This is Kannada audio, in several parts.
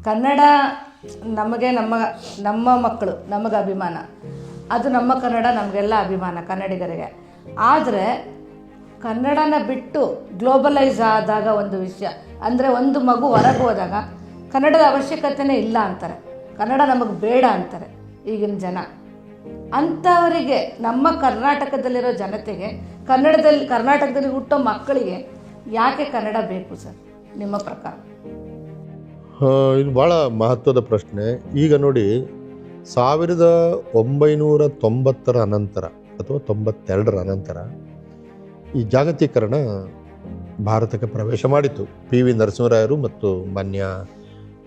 ಕನ್ನಡ ನಮಗೆ ನಮ್ಮ ಮಕ್ಕಳು ನಮಗೆ ಅಭಿಮಾನ, ಅದು ನಮ್ಮ ಕನ್ನಡ ನಮಗೆಲ್ಲ ಅಭಿಮಾನ ಕನ್ನಡಿಗರಿಗೆ. ಆದರೆ ಕನ್ನಡನ ಬಿಟ್ಟು ಗ್ಲೋಬಲೈಸ್ ಆದಾಗ ಒಂದು ವಿಷಯ ಅಂದರೆ, ಒಂದು ಮಗು ಹೊರಗೆ ಹೋದಾಗ ಕನ್ನಡದ ಅವಶ್ಯಕತೆಯೇ ಇಲ್ಲ ಅಂತಾರೆ, ಕನ್ನಡ ನಮಗೆ ಬೇಡ ಅಂತಾರೆ ಈಗಿನ ಜನ. ಅಂಥವರಿಗೆ, ನಮ್ಮ ಕರ್ನಾಟಕದಲ್ಲಿರೋ ಜನತೆಗೆ, ಕರ್ನಾಟಕದಲ್ಲಿ ಹುಟ್ಟೋ ಮಕ್ಕಳಿಗೆ ಯಾಕೆ ಕನ್ನಡ ಬೇಕು ಸರ್ ನಿಮ್ಮ ಪ್ರಕಾರ? ಇದು ಭಾಳ ಮಹತ್ವದ ಪ್ರಶ್ನೆ. ಈಗ ನೋಡಿ, 1990ರ ಅನಂತರ ಅಥವಾ 92ರ ಅನಂತರ ಈ ಜಾಗತೀಕರಣ ಭಾರತಕ್ಕೆ ಪ್ರವೇಶ ಮಾಡಿತು. PV ನರಸಿಂಹರಾಯರು ಮತ್ತು ಮಾನ್ಯ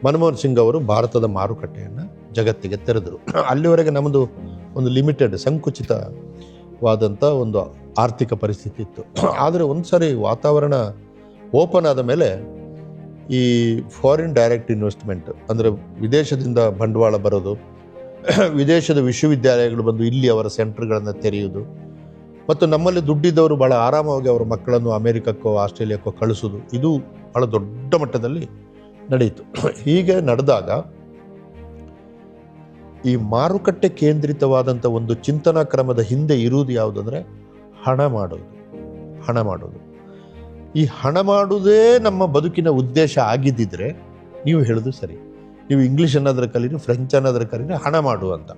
ಮನಮೋಹನ್ ಸಿಂಗ್ ಅವರು ಭಾರತದ ಮಾರುಕಟ್ಟೆಯನ್ನು ಜಗತ್ತಿಗೆ ತೆರೆದರು. ಅಲ್ಲಿವರೆಗೆ ನಮ್ಮದು ಒಂದು ಲಿಮಿಟೆಡ್, ಸಂಕುಚಿತವಾದಂಥ ಒಂದು ಆರ್ಥಿಕ ಪರಿಸ್ಥಿತಿ ಇತ್ತು. ಆದರೆ ಒಂದು ಸಾರಿ ವಾತಾವರಣ ಓಪನ್ ಆದ ಮೇಲೆ ಈ ಫಾರಿನ್ ಡೈರೆಕ್ಟ್ ಇನ್ವೆಸ್ಟ್ಮೆಂಟ್ ಅಂದರೆ ವಿದೇಶದಿಂದ ಬಂಡವಾಳ ಬರೋದು, ವಿದೇಶದ ವಿಶ್ವವಿದ್ಯಾಲಯಗಳು ಬಂದು ಇಲ್ಲಿ ಅವರ ಸೆಂಟರ್ಗಳನ್ನು ತೆರೆಯುವುದು, ಮತ್ತು ನಮ್ಮಲ್ಲಿ ದುಡ್ಡಿದ್ದವರು ಭಾಳ ಆರಾಮವಾಗಿ ಅವರ ಮಕ್ಕಳನ್ನು ಅಮೇರಿಕಕ್ಕೋ ಆಸ್ಟ್ರೇಲಿಯಾಕ್ಕೋ ಕಳಿಸೋದು, ಇದು ಭಾಳ ದೊಡ್ಡ ಮಟ್ಟದಲ್ಲಿ ನಡೆಯಿತು. ಹೀಗೆ ನಡೆದಾಗ ಈ ಮಾರುಕಟ್ಟೆ ಕೇಂದ್ರಿತವಾದಂಥ ಒಂದು ಚಿಂತನಾ ಕ್ರಮದ ಹಿಂದೆ ಇರುವುದು ಯಾವುದಂದರೆ ಹಣ ಮಾಡೋದು. ಈ ಹಣ ಮಾಡುವುದೇ ನಮ್ಮ ಬದುಕಿನ ಉದ್ದೇಶ ಆಗಿದ್ದಿದ್ರೆ ನೀವು ಹೇಳೋದು ಸರಿ. ನೀವು ಇಂಗ್ಲೀಷ್ ಅನ್ನೋದ್ರ ಕಲೀರಿ, ಫ್ರೆಂಚ್ ಅನ್ನೋದ್ರ ಕಲೀರಿ, ಹಣ ಮಾಡುವಂತ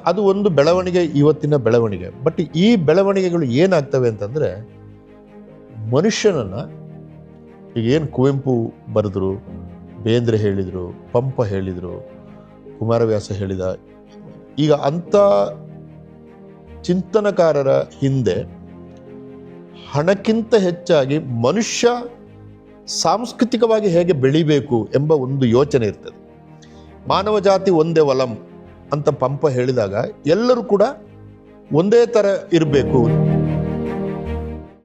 ಅದು ಒಂದು ಬೆಳವಣಿಗೆ, ಇವತ್ತಿನ ಬೆಳವಣಿಗೆ. ಬಟ್ ಈ ಬೆಳವಣಿಗೆಗಳು ಏನಾಗ್ತವೆ ಅಂತಂದರೆ, ಮನುಷ್ಯನನ್ನು ಈಗ ಏನು ಕುವೆಂಪು ಬರೆದ್ರು, ಬೇಂದ್ರೆ ಹೇಳಿದರು, ಪಂಪ ಹೇಳಿದರು, ಕುಮಾರವ್ಯಾಸ ಹೇಳಿದ, ಈಗ ಅಂಥ ಚಿಂತನಕಾರರ ಹಿಂದೆ ಹಣಕ್ಕಿಂತ ಹೆಚ್ಚಾಗಿ ಮನುಷ್ಯ ಸಾಂಸ್ಕೃತಿಕವಾಗಿ ಹೇಗೆ ಬೆಳಿಬೇಕು ಎಂಬ ಒಂದು ಯೋಚನೆ ಇರ್ತದೆ. ಮಾನವ ಜಾತಿ ಒಂದೇ ವಲಂ ಅಂತ ಪಂಪ ಹೇಳಿದಾಗ ಎಲ್ಲರೂ ಕೂಡ ಒಂದೇ ಥರ ಇರಬೇಕು.